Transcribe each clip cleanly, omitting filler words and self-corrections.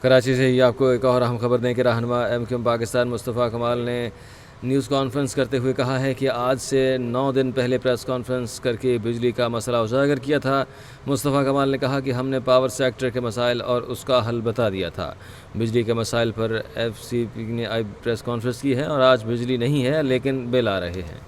کراچی سے ہی آپ کو ایک اور اہم خبر دیں کہ رہنما ایم کیو ایم پاکستان مصطفیٰ کمال نے نیوز کانفرنس کرتے ہوئے کہا ہے کہ آج سے 9 دن پہلے پریس کانفرنس کر کے بجلی کا مسئلہ اجاگر کیا تھا۔ مصطفیٰ کمال نے کہا کہ ہم نے پاور سیکٹر کے مسائل اور اس کا حل بتا دیا تھا۔ بجلی کے مسائل پر ایف سی پی نے پریس کانفرنس کی ہے اور آج بجلی نہیں ہے لیکن بل آ رہے ہیں۔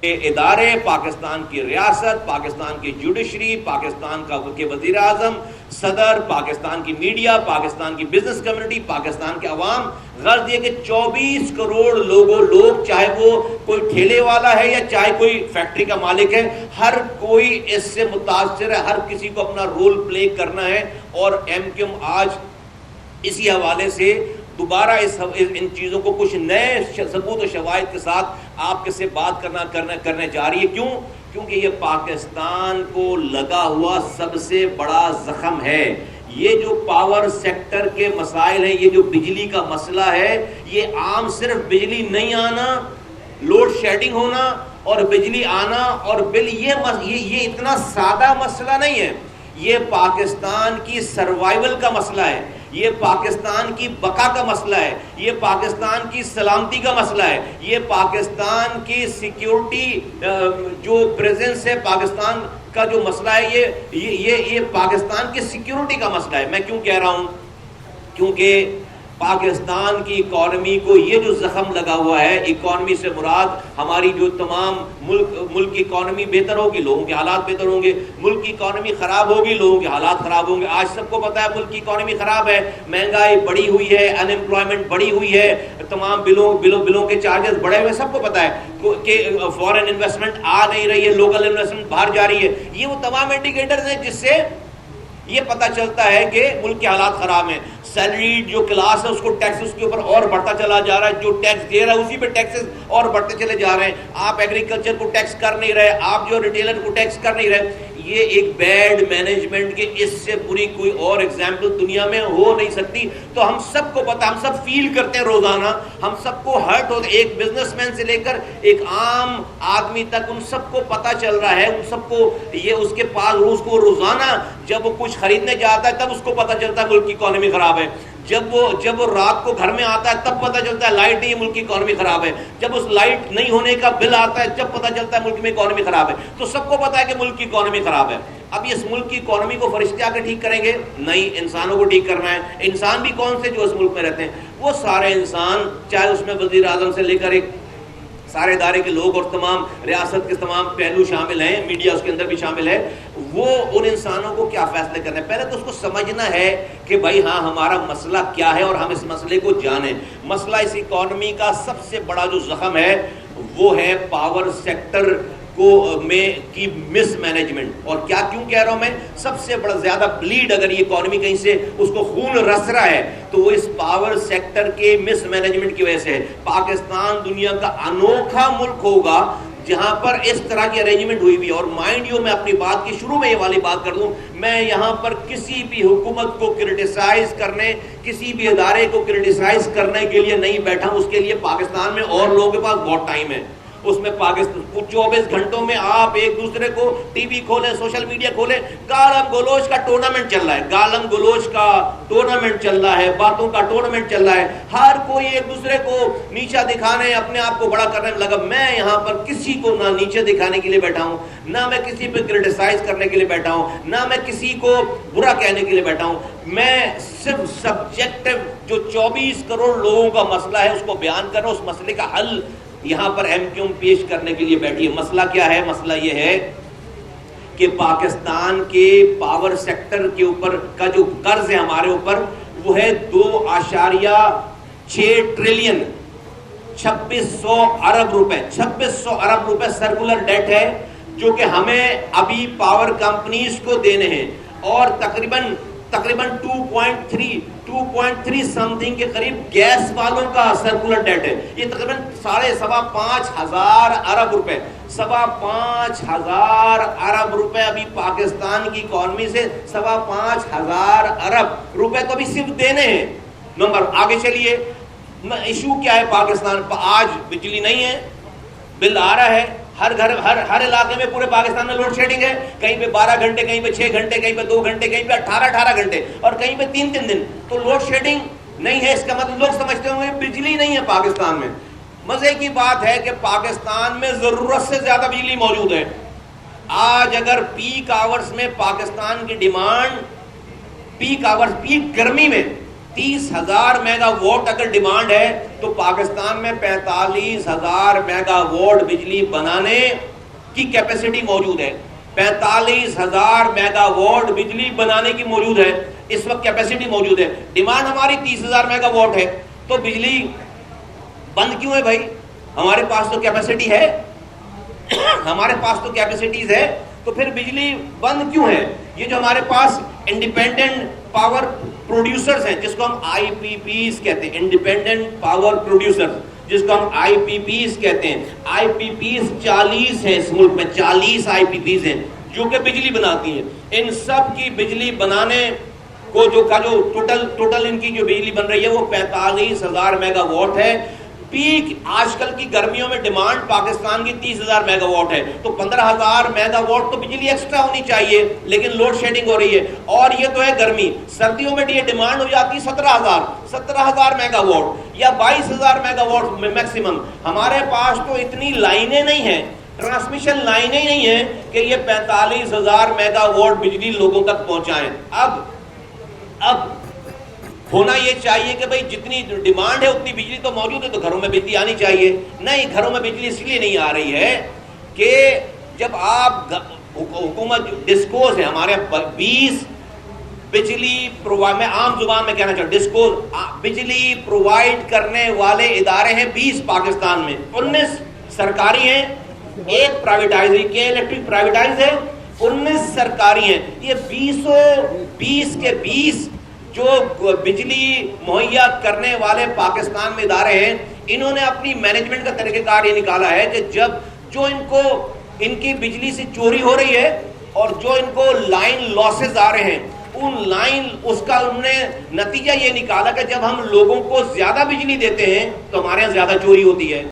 ادارے، پاکستان کی ریاست، پاکستان کی جوڈیشری، پاکستان کے وزیر اعظم، صدر، پاکستان کی میڈیا، پاکستان کی بزنس کمیونٹی، پاکستان کے عوام، غرض یہ کہ 24 کروڑ لوگ چاہے وہ کوئی ٹھیلے والا ہے یا چاہے کوئی فیکٹری کا مالک ہے، ہر کوئی اس سے متاثر ہے، ہر کسی کو اپنا رول پلے کرنا ہے۔ اور ایم کیو ایم آج اسی حوالے سے دوبارہ ان چیزوں کو کچھ نئے ثبوت و شواہد کے ساتھ آپ کے سے بات کرنے جا رہی ہے۔ کیونکہ یہ پاکستان کو لگا ہوا سب سے بڑا زخم ہے۔ یہ جو پاور سیکٹر کے مسائل ہیں، یہ جو بجلی کا مسئلہ ہے، یہ عام صرف بجلی نہیں آنا، لوڈ شیڈنگ ہونا اور بجلی آنا اور بل، یہ اتنا سادہ مسئلہ نہیں ہے۔ یہ پاکستان کی سروائیول کا مسئلہ ہے، یہ پاکستان کی بقا کا مسئلہ ہے، یہ پاکستان کی سلامتی کا مسئلہ ہے، یہ پاکستان کی سیکیورٹی جو پریزنس ہے، پاکستان کا جو مسئلہ ہے، یہ پاکستان کی سیکیورٹی کا مسئلہ ہے۔ میں کیوں کہہ رہا ہوں؟ کیونکہ پاکستان کی اکانومی کو یہ جو زخم لگا ہوا ہے، اکانومی سے مراد ہماری جو تمام ملک کی اکانومی بہتر ہوگی، لوگوں کے حالات بہتر ہوں گے، ملک کی اکانومی خراب ہوگی، لوگوں کے حالات خراب ہوں گے۔ آج سب کو پتہ ہے ملک کی اکانومی خراب ہے، مہنگائی بڑھی ہوئی ہے، ان ایمپلائمنٹ بڑھی ہوئی ہے، تمام بلوں کے چارجز بڑھے ہوئے، سب کو پتہ ہے کہ فورن انویسٹمنٹ آ نہیں رہی ہے، لوکل انویسٹمنٹ باہر جا رہی ہے۔ یہ وہ تمام انڈیکیٹرز ہیں جس سے یہ پتہ چلتا ہے کہ ملک کے حالات خراب ہیں۔ سیلریڈ جو کلاس ہے اس کو ٹیکس اس کے اوپر اور بڑھتا چلا جا رہا ہے، جو ٹیکس دے رہا ہے اسی پہ ٹیکسز اور بڑھتے چلے جا رہے ہیں۔ آپ ایگریکلچر کو ٹیکس کر نہیں رہے، آپ جو ریٹیلر کو ٹیکس کر نہیں رہے۔ یہ ایک بیڈ مینجمنٹ کی اس سے بری کوئی اور ایگزامپل دنیا میں ہو نہیں سکتی۔ تو ہم سب کو پتہ، ہم سب فیل کرتے ہیں روزانہ، ہم سب کو ہرٹ ہوتا ہے، ایک بزنس مین سے لے کر ایک عام آدمی تک، ان سب کو پتہ چل رہا ہے، ان سب کو یہ اس کے پاس اس کو روزانہ جب وہ کچھ خریدنے جاتا ہے تب اس کو پتہ چلتا ہے ملک کی اکانومی خراب ہے۔ جب وہ رات کو گھر میں آتا ہے تب پتہ چلتا ہے لائٹ نہیں ہے، ملک کی اکانومی خراب ہے۔ جب اس لائٹ نہیں ہونے کا بل آتا ہے جب پتہ چلتا ہے ملک میں اکانومی خراب ہے۔ تو سب کو پتہ ہے کہ ملک کی اکانومی خراب ہے۔ اب اس ملک کی اکانومی کو فرشتے آ کے ٹھیک کریں گے؟ نہیں، انسانوں کو ٹھیک کرنا ہے۔ انسان بھی کون سے جو اس ملک میں رہتے ہیں؟ وہ سارے انسان، چاہے اس میں وزیر اعظم سے لے کر ایک سارے ادارے کے لوگ اور تمام ریاست کے تمام پہلو شامل ہیں، میڈیا اس کے اندر بھی شامل ہے۔ وہ ان انسانوں کو کیا فیصلے کرنے ہیں؟ پہلے تو اس کو سمجھنا ہے کہ بھائی ہاں ہمارا مسئلہ کیا ہے اور ہم اس مسئلے کو جانیں۔ مسئلہ اس اکانومی کا سب سے بڑا جو زخم ہے وہ ہے پاور سیکٹر کی مس مینجمنٹ۔ اور کیوں کہہ رہا ہوں میں؟ سب سے بڑا زیادہ بلیڈ اگر یہ اکانومی کہیں سے اس کو خون رس رہا ہے تو وہ اس پاور سیکٹر کے مس مینجمنٹ کی وجہ سے ہے۔ پاکستان دنیا کا انوکھا ملک ہوگا جہاں پر اس طرح کی ارینجمنٹ ہوئی بھی۔ اور مائنڈ یو، میں اپنی بات کی شروع میں یہ والی بات کر دوں، میں یہاں پر کسی بھی حکومت کو کرٹیسائز کرنے، کسی بھی ادارے کو کرٹیسائز کرنے کے لیے نہیں بیٹھا ہوں۔ اس کے لیے پاکستان میں اور لوگوں کے پاس بہت ٹائم ہے۔ اس میں پاکستان 24 گھنٹوں میں آپ ایک دوسرے کو ٹی وی کھولیں، سوشل میڈیا کھولیں، گالم گلوچ کا ٹورنامنٹ چل رہا ہے، گالم گلوچ کا ٹورنامنٹ چل رہا ہے، باتوں کا ٹورنامنٹ چل رہا ہے۔ ہر کوئی ایک دوسرے کو نیچا دکھانے، اپنے آپ کو بڑا کرنے میں لگا۔ میں یہاں پر کسی کو نہ نیچے دکھانے کے لیے بیٹھا ہوں، نہ میں کسی پہ کرٹیسائز کرنے کے لیے بیٹھا ہوں، نہ میں کسی کو برا کہنے کے لیے بیٹھا ہوں۔ میں صرف سبجیکٹو جو 24 کروڑ لوگوں کا مسئلہ ہے اس کو بیان کر رہا ہوں، اس مسئلے کا حل یہاں پر ایم کیو ایم پیش کرنے کے لیے بیٹھی ہے۔ مسئلہ کیا ہے؟ مسئلہ یہ ہے کہ پاکستان کے پاور سیکٹر کے اوپر کا جو قرض ہے ہمارے اوپر وہ ہے 2.6 ٹریلین 2600 ارب روپے 2600 ارب روپے سرکولر ڈیٹ ہے جو کہ ہمیں ابھی پاور کمپنیز کو دینے ہیں، اور تقریباً 2.3 سم تھنگ کے قریب گیس والوں کا سرکولر ڈیٹ ہے۔ یہ تقریباً 5,500 ارب روپے 5,500 ارب روپے ابھی پاکستان کی اکانومی سے 5,500 ارب روپے تو ابھی صرف دینے ہیں۔ نمبر آگے چلیے، ایشو کیا ہے پاکستان پر؟ آج بجلی نہیں ہے، بل آ رہا ہے، ہر گھر ہر علاقے میں پورے پاکستان میں لوڈ شیڈنگ ہے. کہیں پہ 12 گھنٹے, کہیں پہ 6 گھنٹے, کہیں پہ 2 گھنٹے, کہیں پہ 18 گھنٹے, اور کہیں پہ 3 دن. تو لوڈ شیڈنگ نہیں ہے, اس کا مطلب لوگ سمجھتے ہوں گے بجلی نہیں ہے پاکستان میں. مزے کی بات ہے کہ پاکستان میں ضرورت سے زیادہ بجلی موجود ہے. آج اگر پیک آورز میں پاکستان کی ڈیمانڈ, پیک آورز, پیک گرمی میں 30,000 میگا واٹ اگر ڈیمانڈ ہے, تو پاکستان میں 45,000 میگا واٹ بجلی بنانے کی کیپیسٹی موجود ہے. 45,000 میگا واٹ بجلی بنانے کی موجود ہے, اس وقت کیپیسٹی موجود ہے. ڈیمانڈ ہماری 30,000 میگا واٹ ہے, تو بجلی بند کیوں ہے بھائی؟ ہمارے پاس تو کیپیسٹی ہے, ہمارے پاس تو کیپیسٹیز ہے, تو پھر بجلی بند کیوں ہے؟ یہ جو ہمارے پاس انڈیپینڈنٹ پاور پروڈیوسرز ہیں, جس کو ہم آئی پی پیز کہتے ہیں, انڈیپینڈنٹ پاور پروڈیوسرز, جس کو ہم آئی پی پیز کہتے ہیں. آئی پی پیز 40 ہیں اس ملک میں, 40 آئی پی پیز ہیں جو کہ بجلی بناتی ہیں. ان سب کی بجلی بنانے کو جو ٹوٹل ان کی جو بجلی بن رہی ہے وہ 45,000 میگا واٹ ہے. پیک آج کل کی گرمیوں میں ڈیمانڈ پاکستان کی 30,000 میگا واٹ ہے, تو 15,000 میگا واٹ تو بجلی ایکسٹرا ہونی چاہیے, لیکن لوڈ شیڈنگ ہو رہی ہے. اور یہ تو ہے گرمی. سردیوں میں یہ ڈیمانڈ ہو جاتی ہے 17,000 میگا واٹ یا 22,000 میگا واٹ میکسیمم. ہمارے پاس تو اتنی لائنیں نہیں ہیں, ٹرانسمیشن لائنیں ہی نہیں ہیں کہ یہ 45,000 میگا واٹ بجلی لوگوں تک پہنچائیں. اب ہونا یہ چاہیے کہ بھئی جتنی ڈیمانڈ ہے اتنی بجلی تو موجود ہے, تو گھروں میں بجلی آنی چاہیے. نہیں, گھروں میں بجلی اس لیے نہیں آ رہی ہے کہ جب آپ حکومت ڈسکوز ہے ہمارے 20 بجلی میں عام زبان میں کہنا چاہتا ہوں, ڈسکوز بجلی پرووائڈ کرنے والے ادارے ہیں 20 پاکستان میں. 19 سرکاری ہیں, ایک پرائیویٹائز ہے, کہ الیکٹرک پرائیویٹائز ہے, 19 سرکاری ہیں. یہ 20 کے 20 جو بجلی مہیا کرنے والے پاکستان میں ادارے ہیں, انہوں نے اپنی مینجمنٹ کا طریقہ کار یہ نکالا ہے کہ جب جو ان کی بجلی سے چوری ہو رہی ہے اور جو ان کو لائن لاسز آ رہے ہیں, اس کا انہوں نے نتیجہ یہ نکالا کہ جب ہم لوگوں کو زیادہ بجلی دیتے ہیں تو ہمارے یہاں زیادہ چوری ہوتی ہے.